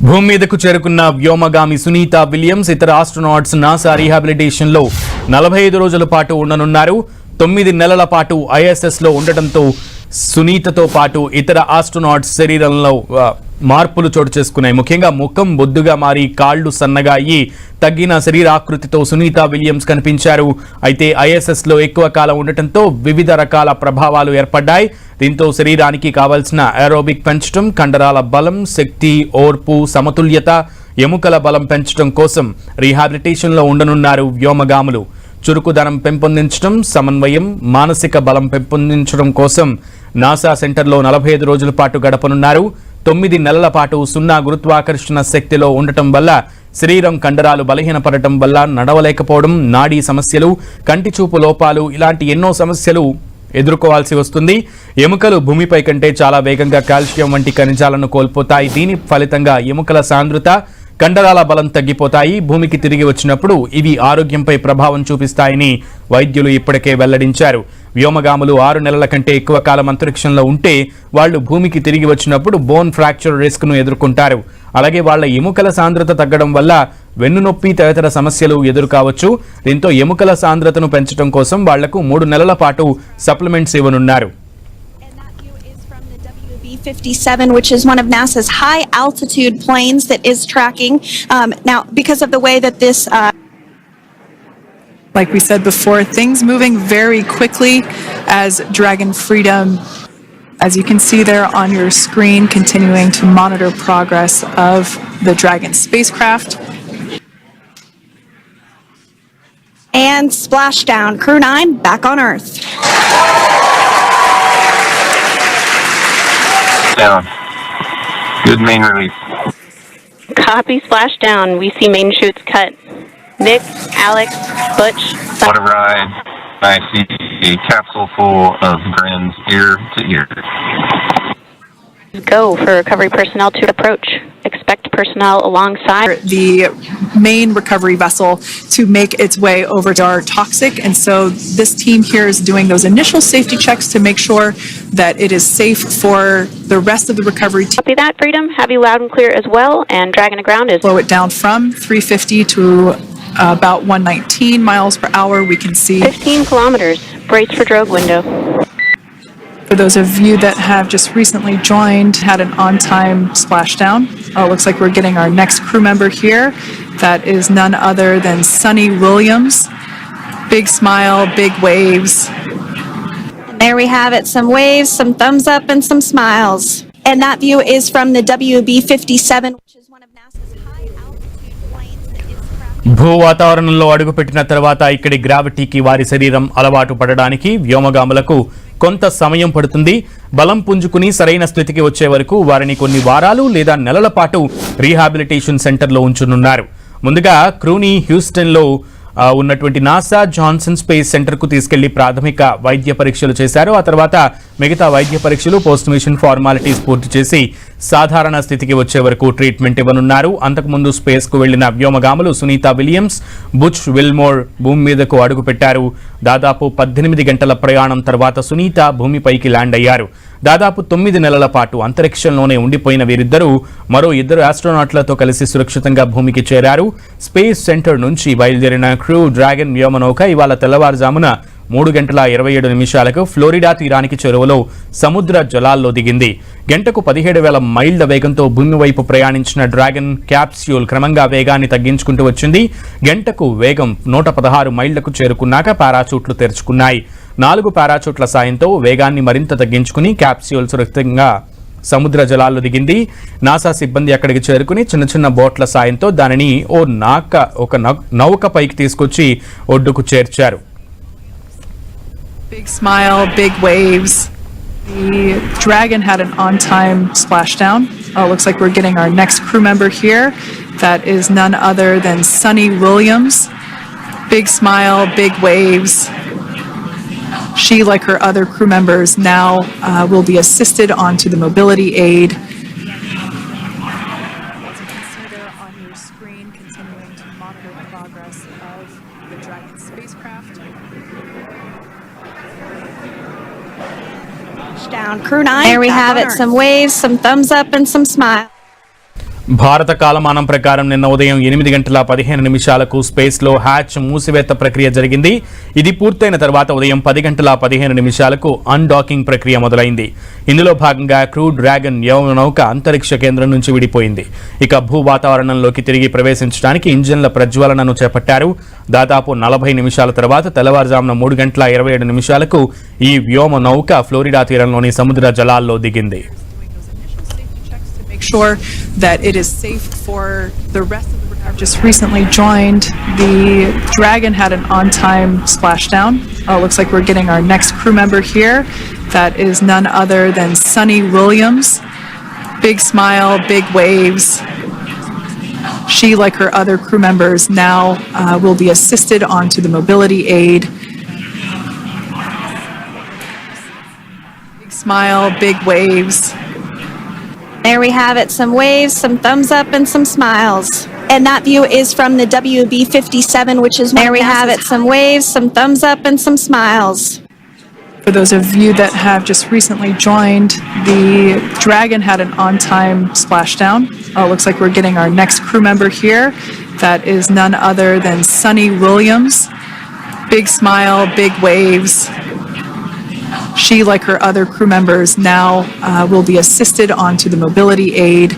భూమి మీదకు చేరుకున్న వ్యోమగామి సునీత విలియమ్స్ ఇతర ఆస్ట్రోనాట్స్ నాసా రీహాబిలిటేషన్ లో 45 రోజుల పాటు ఉండనున్నారు. 9 నెలల పాటు ISS లో ఉండటంతో సునీతతో పాటు ఇతర ఆస్ట్రోనాట్స్ శరీరంలో మార్పులు చోటు చేసుకున్నాయి. ముఖ్యంగా ముఖం బొద్దుగా మారి కాళ్లు సన్నగా అయ్యి తగ్గిన శరీరాకృతితో సునీత విలియమ్స్ కనిపించారు. అయితే ISS లో ఎక్కువ కాలం ఉండటంతో వివిధ రకాల ప్రభావాలు ఏర్పడ్డాయి. దీంతో శరీరానికి కావాల్సిన ఏరోబిక్ పెంచడం, కండరాల బలం, శక్తి, ఓర్పు, సమతుల్యత, ఎముకల బలం పెంచడం కోసం రీహాబిలిటేషన్లో ఉండనున్నారు వ్యోమగాములు. చురుకుదనం పెంపొందించడం, సమన్వయం, మానసిక బలం పెంపొందించడం కోసం నాసా సెంటర్లో 45 రోజుల పాటు గడపనున్నారు. 9 నెలల పాటు 0 గురుత్వాకర్షణ శక్తిలో ఉండటం వల్ల శరీరం కండరాలు బలహీనపడటం వల్ల నడవలేకపోవడం, నాడీ సమస్యలు, కంటి చూపు లోపాలు ఇలాంటి ఎన్నో సమస్యలు ఎదుర్కోవాల్సి వస్తుంది. ఎముకలు భూమిపై కంటే చాలా వేగంగా కాల్షియం వంటి ఖనిజాలను కోల్పోతాయి. దీని ఫలితంగా ఎముకల సాంద్రత, కండరాల బలం తగ్గిపోతాయి. భూమికి తిరిగి వచ్చినప్పుడు ఇవి ఆరోగ్యంపై ప్రభావం చూపిస్తాయని వైద్యులు ఇప్పటికే వెల్లడించారు. వ్యోమగాములు 6 నెలల కంటే ఎక్కువ కాలం అంతరిక్షంలో ఉంటే వాళ్ళు భూమికి తిరిగి వచ్చినప్పుడు బోన్ ఫ్రాక్చర్ రిస్క్ ను ఎదుర్కొంటారు. అలాగే వాళ్ళ ఎముకల సాంద్రత తగ్గడం వల్ల వెన్నునొప్పి తదితర సమస్యలు ఎదుర్కోవచ్చు. దీంతో ఎముకల సాంద్రతను పెంచడం కోసం వాళ్లకు 3 నెలల పాటు సప్లిమెంట్స్ ఇవ్వనున్నారు. 57, which is one of NASA's high altitude planes that is tracking now because of the way that this like we said before, things moving very quickly as Dragon Freedom, as you can see there on your screen, continuing to monitor progress of the Dragon spacecraft. And splashdown, Crew 9 back on Earth. Down. Good main release. Copy, splashdown. We see main chutes cut. Nick, Alex, Butch. What a ride. I see a capsule full of grins ear to ear. Go for recovery personnel to approach. Expect personnel alongside the main recovery vessel to make its way over to our toxic, and so this team here is doing those initial safety checks to make sure that it is safe for the rest of the recovery team. Copy that, Freedom. Have you loud and clear as well, and Dragon to ground is slow it down from 350 to about 119 miles per hour. We can see 15 kilometers. Brace for drogue window. For those of you that have just recently joined, had an on-time splashdown. Looks like we're getting our next crew member here. That is none other than Sunny Williams. Big smile, big waves. There we have it, some waves, some thumbs up, and some smiles. And that view is from the WB-57, which is one of NASA's high altitude planes that is tracking. భూ వాతావరణంలో అడుగుపెట్టిన తర్వాత ఇక్కడి గ్రావిటీకి వారి శరీరం అలవాటు పడడానికి వ్యోమగాములకు కొంత సమయం పడుతుంది. బలం పుంజుకుని సరైన స్థితికి వచ్చే వరకు వారిని కొన్ని వారాలు లేదా నెలల పాటు రీహాబిలిటేషన్ సెంటర్లో ఉంచనున్నారు. ముందుగా క్రూని హ్యూస్టన్లో ఉన్నటువంటి నాసా జాన్సన్ స్పేస్ సెంటర్కు తీసుకెళ్లి ప్రాథమిక వైద్య పరీక్షలు చేశారు. ఆ తర్వాత మిగతా వైద్య పరీక్షలు, పోస్ట్ మిషన్ ఫార్మాలిటీస్ పూర్తి చేసి సాధారణ స్థితికి వచ్చే వరకు ట్రీట్మెంట్ ఇవ్వనున్నారు. అంతకుముందు స్పేస్ కు వెళ్లిన వ్యోమగాములు సునీత విలియమ్స్, బుచ్ విల్మోర్ భూమి మీదకు అడుగుపెట్టారు. దాదాపు 18 గంటల ప్రయాణం తర్వాత సునీత భూమిపైకి ల్యాండ్ అయ్యారు. దాదాపు 9 నెలల పాటు అంతరిక్షంలోనే ఉండిపోయిన వీరిద్దరూ మరో 2 ఆస్ట్రోనాట్లతో కలిసి సురక్షితంగా భూమికి చేరారు. స్పేస్ సెంటర్ నుంచి బయలుదేరిన క్రూ డ్రాగన్ వ్యోమనౌక ఇవాళ తెల్లవారుజామున 3 గంటల 27 నిమిషాలకు ఫ్లోరిడా తీరానికి చేరువలో సముద్ర జలాల్లో దిగింది. గంటకు 17,000 మైళ్ల వేగంతో భూమి వైపు ప్రయాణించిన డ్రాగన్ క్యాప్స్యూల్ క్రమంగా వేగాన్ని తగ్గించుకుంటూ వచ్చింది. గంటకు వేగం 116 మైళ్లకు చేరుకున్నాక పారాచూట్లు తెరుచుకున్నాయి. 4 పారాచూట్ల సాయంతో వేగాన్ని మరింత తగ్గించుకుని క్యాప్స్యూల్ సురక్షితంగా సముద్ర జలాల్లో దిగింది. నాసా సిబ్బంది అక్కడికి చేరుకుని చిన్న చిన్న బోట్ల సాయంతో దానిని ఒక నౌక పైకి తీసుకొచ్చి ఒడ్డుకు చేర్చారు. Big smile, big waves. The Dragon had an on-time splashdown. Looks like we're getting our next crew member here. That is none other than Sunny Williams. Big smile, big waves. She, like her other crew members, now will be assisted onto the mobility aid. As you can see there on your screen, continuing to monitor the progress of the Dragon spacecraft. Down, Crew 9. There we have it, some waves, some thumbs up, and some smiles. భారత కాలమానం ప్రకారం నిన్న ఉదయం 8:15 స్పేస్లో hatch మూసివేత ప్రక్రియ జరిగింది. ఇది పూర్తయిన తర్వాత ఉదయం 10:15 అన్డాకింగ్ ప్రక్రియ మొదలైంది. ఇందులో భాగంగా క్రూ డ్రాగన్ నౌక అంతరిక్ష కేంద్రం నుంచి విడిపోయింది. ఇక భూ వాతావరణంలోకి తిరిగి ప్రవేశించడానికి ఇంజన్ల ప్రజ్వలనను చేపట్టారు. దాదాపు 40 నిమిషాల తర్వాత తెల్లవారుజామున 3:27 ఈ వ్యోమ నౌక ఫ్లోరిడా తీరంలోని సముద్ర జలాల్లో దిగింది. Sure that it is safe for the rest of the I've just recently joined. The Dragon had an on-time splashdown. Looks like we're getting our next crew member here. That is none other than Sunny Williams. Big smile, big waves. She, like her other crew members, now will be assisted onto the mobility aid. Big smile, big waves. There we have it, some waves, some thumbs up, and some smiles. And that view is from the WB-57, which is there we have it, some waves, some thumbs up, and some smiles. For those of you that have just recently joined, the Dragon had an on-time splashdown. Looks like we're getting our next crew member here. That is none other than Sunny Williams. Big smile, big waves. She, like her other crew members, now will be assisted onto the mobility aid.